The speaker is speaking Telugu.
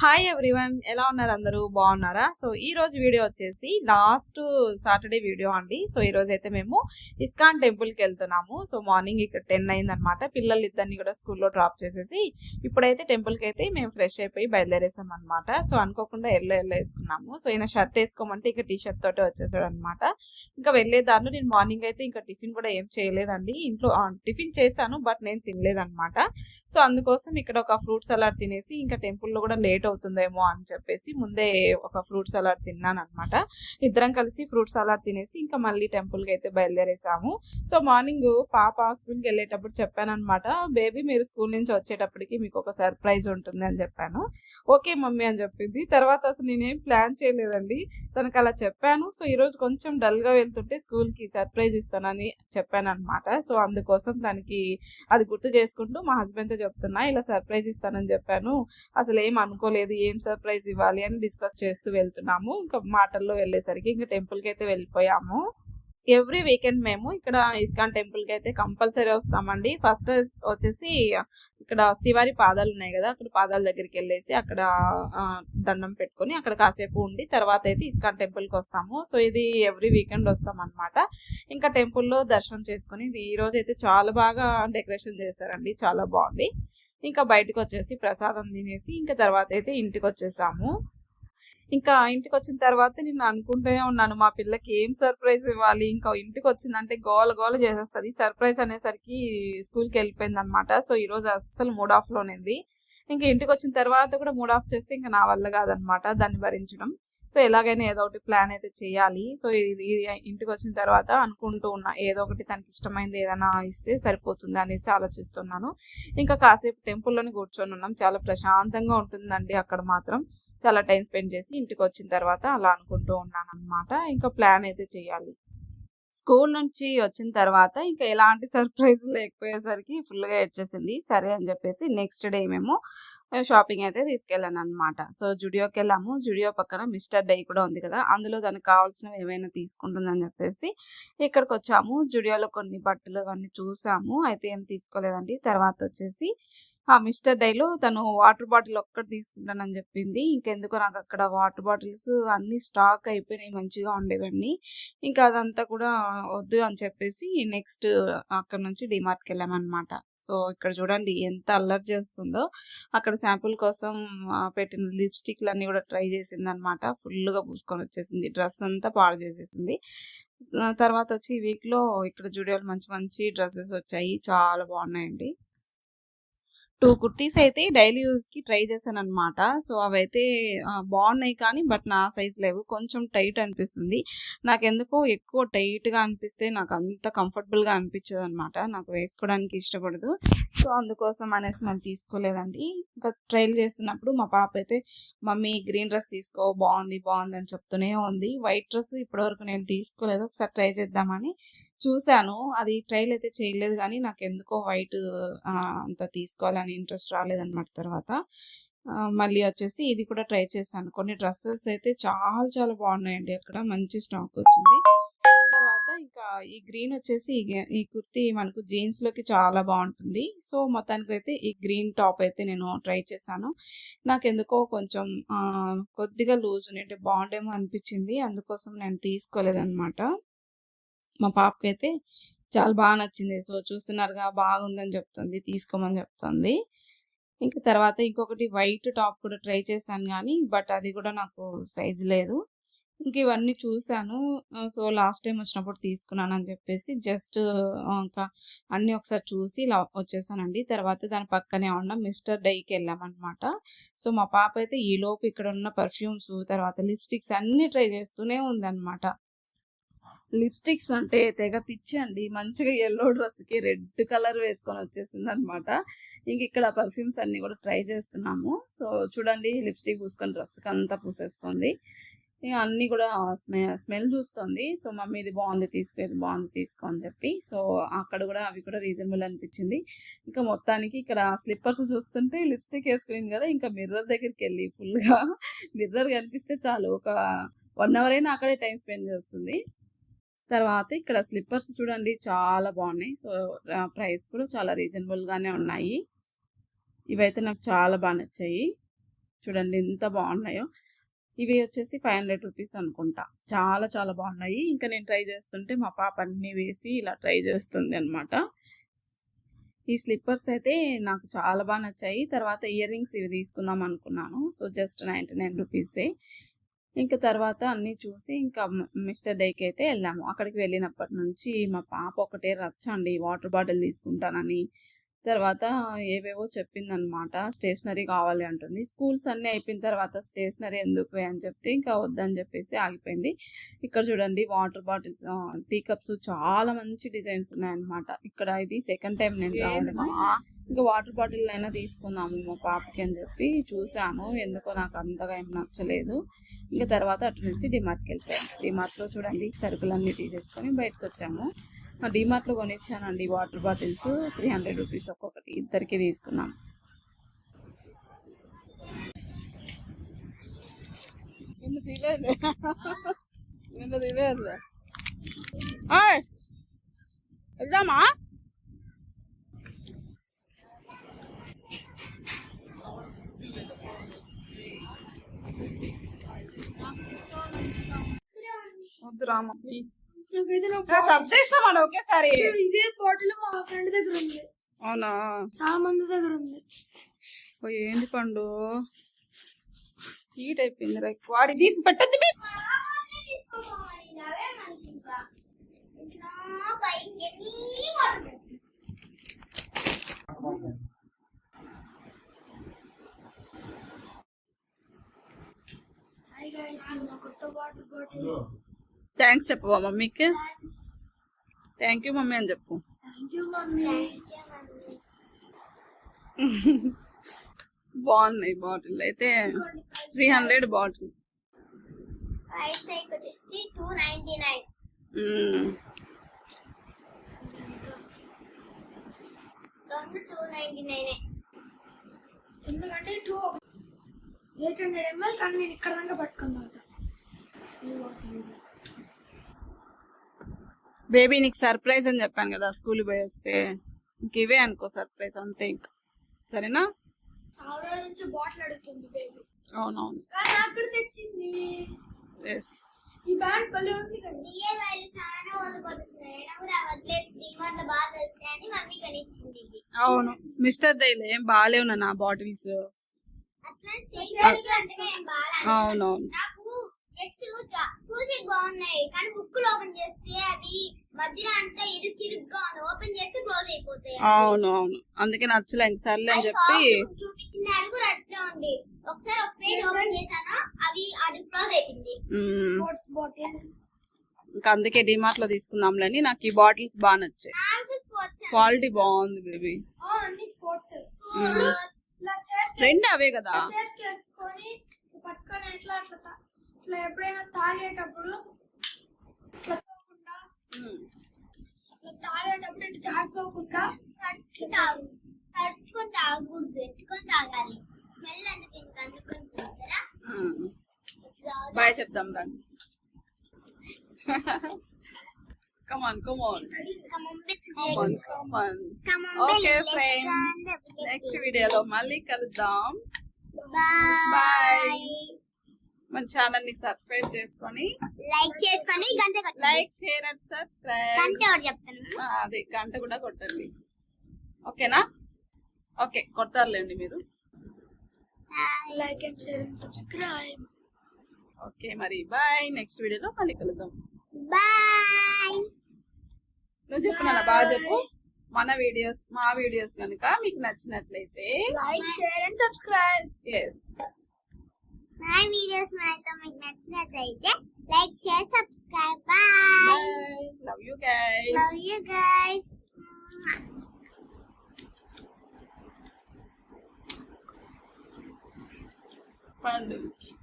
హాయ్ ఎవ్రీవన్, ఎలా ఉన్నారు? అందరూ బాగున్నారా? సో ఈ రోజు వీడియో వచ్చేసి లాస్ట్ సాటర్డే వీడియో అండి. సో ఈ రోజు అయితే మేము ఇస్కాన్ టెంపుల్కి వెళ్తున్నాము. సో మార్నింగ్ ఇక్కడ 10 అయిందనమాట. పిల్లలు ఇద్దరిని కూడా స్కూల్లో డ్రాప్ చేసేసి ఇప్పుడైతే టెంపుల్కి అయితే మేము ఫ్రెష్ అయిపోయి బయలుదేరేసాం అనమాట. సో అనుకోకుండా ఎల్లో వేసుకున్నాము. సో ఈయన షర్ట్ వేసుకోమంటే ఇంకా టీ షర్ట్ తోటే వచ్చేసాడు అనమాట. ఇంకా వెళ్ళేదారిలో నేను మార్నింగ్ అయితే ఇంకా టిఫిన్ కూడా ఏం చేయలేదండి. ఇంట్లో టిఫిన్ చేశాను, బట్ నేను తినలేదనమాట. సో అందుకోసం ఇక్కడ ఒక ఫ్రూట్ సలాడ్ తినేసి ఇంకా టెంపుల్లో కూడా లేట్ అవుతుందేమో అని చెప్పేసి ముందే ఒక ఫ్రూట్ సలాడ్ తిన్నాను అనమాట. ఇద్దరం కలిసి ఫ్రూట్ సలాడ్ తినేసి ఇంకా మళ్ళీ టెంపుల్కి అయితే బయలుదేరేసాము. సో మార్నింగ్ పాప స్కూల్కి వెళ్ళేటప్పుడు చెప్పాను అనమాట, బేబీ మీరు స్కూల్ నుంచి వచ్చేటప్పటికి మీకు ఒక సర్ప్రైజ్ ఉంటుంది అని చెప్పాను. ఓకే మమ్మీ అని చెప్పింది. తర్వాత అసలు నేనేం ప్లాన్ చేయలేదండి, తనకు అలా చెప్పాను. సో ఈరోజు కొంచెం డల్గా వెళ్తుంటే స్కూల్కి సర్ప్రైజ్ ఇస్తానని చెప్పాను అనమాట. సో అందుకోసం దానికి అది గుర్తు చేసుకుంటూ మా హస్బెండ్తో చెప్తున్నా, ఇలా సర్ప్రైజ్ ఇస్తానని చెప్పాను, అసలు ఏం అనుకోలేదు, ఏం సర్ప్రైజ్ ఇవ్వాలి అని డిస్కస్ చేస్తూ వెళ్తున్నాము. ఇంకా మాటల్లో వెళ్ళేసరికి ఇంకా టెంపుల్కి అయితే వెళ్ళిపోయాము. ఎవ్రీ వీకెండ్ మేము ఇక్కడ ఇస్కాన్ టెంపుల్కి అయితే కంపల్సరీ వస్తామండి. ఫస్ట్ వచ్చేసి ఇక్కడ శ్రీవారి పాదాలు ఉన్నాయి కదా, అక్కడ పాదాల దగ్గరికి వెళ్ళేసి అక్కడ దండం పెట్టుకొని అక్కడ కాసేపు ఉండి తర్వాత అయితే ఇస్కాన్ టెంపుల్కి వస్తాము. సో ఇది ఎవ్రీ వీకెండ్ వస్తాం అనమాట. ఇంకా టెంపుల్లో దర్శనం చేసుకుని ఈ రోజు అయితే చాలా బాగా డెకరేషన్ చేశారండి, చాలా బాగుంది. ఇంకా బయటకు వచ్చేసి ప్రసాదం తినేసి ఇంకా తర్వాత అయితే ఇంటికి వచ్చేసాము. ఇంకా ఇంటికి వచ్చిన తర్వాత నేను అనుకుంటూనే ఉన్నాను, మా పిల్లకి ఏం సర్ప్రైజ్ ఇవ్వాలి. ఇంకా ఇంటికి వచ్చిందంటే గోల గోల చేసేస్తుంది. సర్ప్రైజ్ అనేసరికి స్కూల్కి వెళ్ళిపోయింది అనమాట. సో ఈరోజు అస్సలు మూడ్ ఆఫ్లో ఉంది. ఇంకా ఇంటికి వచ్చిన తర్వాత కూడా మూడ్ ఆఫ్ చేస్తే ఇంకా నా వల్ల కాదనమాట దాన్ని భరించడం. సో ఎలాగైనా ఏదో ఒకటి ప్లాన్ అయితే చేయాలి. సో ఇది ఇంటికి వచ్చిన తర్వాత అనుకుంటూ ఉన్నా, ఏదో ఒకటి తనకి ఇష్టమైంది ఏదైనా ఇస్తే సరిపోతుంది అనేసి ఆలోచిస్తున్నాను. ఇంకా కాసేపు టెంపుల్లోనే కూర్చొని ఉన్నాం, చాలా ప్రశాంతంగా ఉంటుందండి అక్కడ మాత్రం. చాలా టైం స్పెండ్ చేసి ఇంటికి వచ్చిన తర్వాత అలా అనుకుంటూ ఉన్నాను అనమాట. ఇంకా ప్లాన్ అయితే చేయాలి. స్కూల్ నుంచి వచ్చిన తర్వాత ఇంకా ఎలాంటి సర్ప్రైజ్ లేకపోయేసరికి ఫుల్గా ఏడ్చేసింది. సరే అని చెప్పేసి నెక్స్ట్ డే మేము షాపింగ్ అయితే తీసుకెళ్ళాను అనమాట. సో జుడియోకి వెళ్ళాము. జుడియో పక్కన మిస్టర్ డై కూడా ఉంది కదా, అందులో దానికి కావాల్సినవి ఏవైనా తీసుకుంటుందని చెప్పేసి ఇక్కడికి వచ్చాము. జుడియోలో కొన్ని బట్టలు అవన్నీ చూసాము, అయితే ఏం తీసుకోలేదండి. తర్వాత వచ్చేసి ఆ మిస్టర్ డైలో తను వాటర్ బాటిల్ ఒక్కటి తీసుకుంటానని చెప్పింది. ఇంకెందుకో నాకు అక్కడ వాటర్ బాటిల్స్ అన్నీ స్టాక్ అయిపోయినాయి, మంచిగా ఉండేవన్నీ. ఇంకా అదంతా కూడా వద్దు అని చెప్పేసి నెక్స్ట్ అక్కడ నుంచి డిమార్ట్కి వెళ్ళామన్నమాట. సో ఇక్కడ చూడండి ఎంత అల్లరి చేస్తుందో. అక్కడ శాంపుల్ కోసం పెట్టిన లిప్స్టిక్లు అన్నీ కూడా ట్రై చేసింది అనమాట. ఫుల్గా పూసుకొని వచ్చేసింది, డ్రెస్ అంతా పాడు చేసేసింది. తర్వాత వచ్చి ఈ వీక్లో ఇక్కడ జుడియోలో మంచి మంచి డ్రెస్సెస్ వచ్చాయి, చాలా బాగున్నాయండి. 2 కుర్తీస్ అయితే డైలీ యూజ్కి ట్రై చేశాను అనమాట. సో అవైతే బాగున్నాయి, కానీ బట్ నా సైజ్ లేవు, కొంచెం టైట్ అనిపిస్తుంది. నాకు ఎందుకో ఎక్కువ టైట్గా అనిపిస్తే నాకు అంత కంఫర్టబుల్గా అనిపించదు అనమాట, నాకు వేసుకోవడానికి ఇష్టపడదు. సో అందుకోసం అనేసి నేను తీసుకోలేదండి. ఇంకా ట్రైల్ చేస్తున్నప్పుడు మా పాప అయితే మమ్మీ గ్రీన్ డ్రెస్ తీసుకో, బాగుంది బాగుంది అని చెప్తూనే ఉంది. వైట్ డ్రెస్ ఇప్పటివరకు నేను తీసుకోలేదు, ఒకసారి ట్రై చేద్దామని చూశాను. అది ట్రైల్ అయితే చేయలేదు, కానీ నాకు ఎందుకో వైట్ అంత తీసుకోవాలని ఇంట్రెస్ట్ రాలేదన్నమాట. తర్వాత మళ్ళీ వచ్చేసి ఇది కూడా ట్రై చేశాను. కొన్ని డ్రెస్సెస్ అయితే చాలా చాలా బాగున్నాయండి, అక్కడ మంచి స్టాక్ వచ్చింది. తర్వాత ఇంకా ఈ గ్రీన్ వచ్చేసి ఈ కుర్తీ మనకు జీన్స్లోకి చాలా బాగుంటుంది. సో మొత్తానికి అయితే ఈ గ్రీన్ టాప్ అయితే నేను ట్రై చేశాను. నాకు ఎందుకో కొంచెం కొద్దిగా లూజ్ ఉంటే బాగుండేమో అనిపించింది, అందుకోసం నేను తీసుకోలేదన్నమాట. మా పాపకైతే చాలా బాగా నచ్చింది. సో చూస్తున్నారుగా, బాగుందని చెప్తుంది, తీసుకోమని చెప్తుంది. ఇంకా తర్వాత ఇంకొకటి వైట్ టాప్ కూడా ట్రై చేశాను, కానీ బట్ అది కూడా నాకు సైజ్ లేదు. ఇంక ఇవన్నీ చూశాను. సో లాస్ట్ టైం వచ్చినప్పుడు తీసుకున్నాను అని చెప్పేసి జస్ట్ ఇంకా అన్నీ ఒకసారి చూసి ఇలా వచ్చేసానండి. తర్వాత దాని పక్కనే ఉన్న మిస్టర్ డైకి వెళ్ళామన్నమాట. సో మా పాప అయితే ఈలోపు ఇక్కడ ఉన్న పర్ఫ్యూమ్స్ తర్వాత లిప్స్టిక్స్ అన్నీ ట్రై చేస్తూనే ఉందన్నమాట. లిప్స్టిక్స్ అంటే తెగ పిచ్చి అండి. మంచిగా ఎల్లో డ్రెస్కి రెడ్ కలర్ వేసుకొని వచ్చేసింది అనమాట. ఇంక ఇక్కడ పర్ఫ్యూమ్స్ అన్ని కూడా ట్రై చేస్తున్నాము. సో చూడండి, లిప్స్టిక్ పూసుకొని డ్రెస్కి అంతా పూసేస్తుంది. ఇక అన్నీ కూడా స్మెల్ చూస్తుంది. సో మమ్మీ ఇది బాగుంది తీసుకో, ఇది బాగుంది తీసుకో అని చెప్పి. సో అక్కడ కూడా అవి కూడా రీజనబుల్ అనిపించింది. ఇంకా మొత్తానికి ఇక్కడ స్లిప్పర్స్ చూస్తుంటే లిప్స్టిక్ వేసుకునింది కదా, ఇంకా మిర్రర్ దగ్గరికి వెళ్ళి ఫుల్గా మిర్రర్ కనిపిస్తే చాలు ఒక 1 అవర్ అయినా అక్కడే టైం స్పెండ్ చేస్తుంది. తర్వాత ఇక్కడ స్లిప్పర్స్ చూడండి, చాలా బాగున్నాయి. సో ప్రైస్ కూడా చాలా రీజనబుల్గానే ఉన్నాయి. ఇవైతే నాకు చాలా బాగా నచ్చాయి. చూడండి ఎంత బాగున్నాయో. ఇవి వచ్చేసి 500 రూపీస్ అనుకుంటా. చాలా చాలా బాగున్నాయి. ఇంకా నేను ట్రై చేస్తుంటే మా పాప అన్నీ వేసి ఇలా ట్రై చేస్తుంది అనమాట. ఈ స్లిప్పర్స్ అయితే నాకు చాలా బాగా నచ్చాయి. తర్వాత ఇయర్ రింగ్స్ ఇవి తీసుకుందాం అనుకున్నాను. సో జస్ట్ 99 రూపీసే. ఇంకా తర్వాత అన్నీ చూసి ఇంకా మిస్టర్ డేకి అయితే వెళ్ళాము. అక్కడికి వెళ్ళినప్పటి నుంచి మా పాప ఒకటే రచ్చండి, వాటర్ బాటిల్ తీసుకుంటానని. తర్వాత ఏవేవో చెప్పిందనమాట. స్టేషనరీ కావాలి అంటుంది. స్కూల్స్ అన్నీ అయిపోయిన తర్వాత స్టేషనరీ ఎందుకు అని చెప్తే ఇంకా వద్దని చెప్పేసి ఆగిపోయింది. ఇక్కడ చూడండి వాటర్ బాటిల్స్, టీ కప్స్ చాలా మంచి డిజైన్స్ ఉన్నాయన్నమాట. ఇక్కడ ఇది సెకండ్ టైం నేను రావడం. ఇంకా వాటర్ బాటిల్ అయినా తీసుకుందాము మా పాపకి అని చెప్పి చూసాను. ఎందుకో నాకు అంతగా ఏం నచ్చలేదు. ఇంకా తర్వాత అటు నుంచి డిమార్ట్కి వెళ్ళిపోయాను. డిమార్ట్లో చూడండి సరుకులన్నీ తీసేసుకొని బయటకు వచ్చాము. డిమార్ట్లో కొనిచ్చానండి వాటర్ బాటిల్స్ 300 రూపీస్ ఒక్కొక్కటి. ఇద్దరికి తీసుకున్నాం. వెళ్దామా? వద్దు రామ ప్లీజ్. సర్దేస్తామా ఒకేసారి? ఇదే బాటిల్ మా ఫ్రెండ్ దగ్గర ఉంది. అవునా? చాలా మంది దగ్గర ఉంది. ఏంది పండు హీట్ అయిపోయింది రా. వాడి తీసి పెట్టద్దు. హాయ్ గైస్, మా కొత్త వాటర్ బాటిల్స్. థ్యాంక్స్ చెప్పవా మమ్మీకి? థ్యాంక్ యూ మమ్మీ అని చెప్పు. Thank you mummy. బాగున్నాయి బాటిల్ అయితే. 300 బాటిల్. ప్రైస్ టైక్ వచ్చేసి 299. రెండు 299. ఎందుకంటే 800 ml కానీ నేను ఇక్కడ దాకా పట్టుకుని తాగుతా. బేబీ నీకు సర్ప్రైజ్ అని చెప్పాను కదా స్కూల్ పోయి వస్తే. ఇంక ఇవే అనుకో సర్ప్రైజ్ అంతే. ఇంకా సరేనా? చాలా రోజుల నుంచి బాటిల్ అడుగుతుంది బేబీ. అవునవును. కానీ నాకు కూడా తెచ్చింది. ఎస్. ఈ బ్యాండ్ భలే ఉంది కదా. అవును మిస్టర్ డైలే ఏం బాగాలేవు నా బాటిల్స్. అవునవును. చూసి బాగున్నాయి కానీ బుక్ ఓపెన్ చేస్తే అవి మధ్యలో అంతా ఇరుకిరుగ్గా ఓపెన్ చేస్తే క్లోజ్ అయిపోతాయి. అవును అవును అందుకే నచ్చలే. సర్లే అని చెప్పి చూపించిన అడుగు అట్లా ఉంది. ఒకసారి ఒక పేజ్ ఓపెన్ చేశాను, అవి అడుగు క్లోజ్ అయిపోయింది. స్పోర్ట్స్ బాటిల్ ఇంకా అందుకే డిమార్ట్ లో తీసుకుందాంలే అని. నాకు ఈ బాటిల్స్ బాగా నచ్చాయి. క్వాలిటీ బాగుంది బేబీ. అన్ని స్పోర్ట్స్ రెండు అవే కదా. చేసుకొని పట్టుకొని ఎట్లా అట్లా ఇట్లా ఎప్పుడైనా తాగేటప్పుడు ఇట్లా తాగేటప్పుడు ఇట్లా జారిపోకుండా తడుచుకొని తాగకూడదు, ఎట్టుకొని తాగాలి. స్మెల్ అంటే దీనికి అందుకొని పోతారా? బాయ్ చెప్దాం రండి. Come on. Okay friends, next వీడియోలో మళ్ళీ కలుద్దాం. బాయ్. మన ఛానల్ ని సబ్స్క్రైబ్ చేసుకొని లైక్ చేసుకొని గంట కొట్టండి. Like share and subscribe. గంట కూడా చెప్తాను. అదే గంట కూడా కొట్టండి. ఓకేనా? ఓకే కొడతారులేండి మీరు. Like and share and subscribe. Okay మరి బాయ్. నెక్స్ట్ వీడియోలో మళ్ళీ కలుద్దాం. బాయ్. నువ్వు చెప్పు నాన్న, బాగా చెప్పు. మా వీడియోస్ కనుక మీకు నచ్చినట్లయితే like share and subscribe. Yes. మా వీడియోస్ మీకు నచ్చినట్లయితే like share subscribe. Bye. Love you guys. Love you guys. పండుకి